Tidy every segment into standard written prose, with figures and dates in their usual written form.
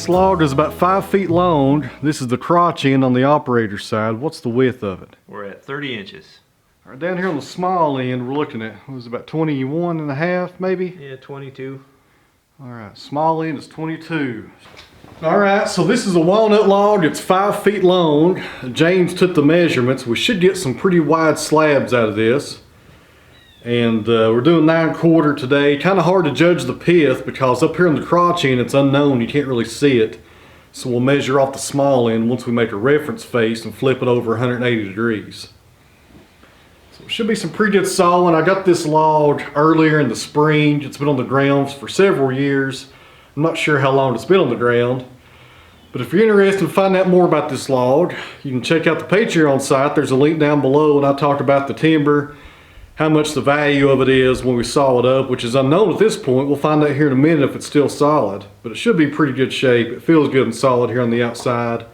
This log is about 5 feet long. This is the crotch end on the operator's side. What's the width of it? We're at 30 inches. All right, down here on the small end, we're looking at, what was it, about 21 and a half maybe? Yeah, 22. All right, small end is 22. All right, so this is a walnut log. It's 5 feet long. James took the measurements. We should get some pretty wide slabs out of this. And we're doing 9/4 today. Kind of hard to judge the pith because up here in the crotch end it's unknown. You can't really see it. So we'll measure off the small end once we make a reference face and flip it over 180 degrees. So it should be some pretty good sawing. I got this log earlier in the spring. It's been on the ground for several years. I'm not sure how long it's been on the ground. But if you're interested in finding out more about this log, you can check out the Patreon site. There's a link down below, and I talked about the timber, how much the value of it is when we saw it up, which is unknown at this point. We'll find out here in a minute if it's still solid, but it should be pretty good shape. It feels good and solid here on the outside.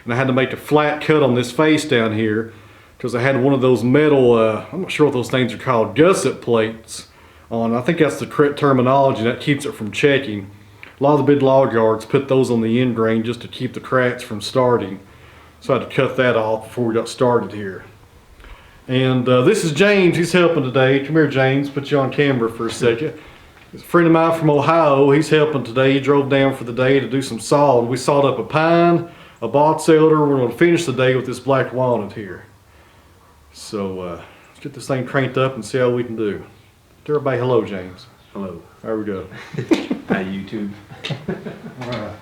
And I had to make a flat cut on this face down here because I had one of those metal, I'm not sure what those things are called, gusset plates on. I think that's the correct terminology. That keeps it from checking. A lot of the big log yards put those on the end grain just to keep the cracks from starting. So I had to cut that off before we got started here. And this is James. He's helping today. Come here, James. Put you on camera for a second. He's a friend of mine from Ohio. He's helping today. He drove down for the day to do some sawing. We sawed up a pine, a box elder. We're going to finish the day with this black walnut here. So let's get this thing cranked up and see how we can do. Tell everybody hello, James. Hello. There we go. Hi, YouTube. All right.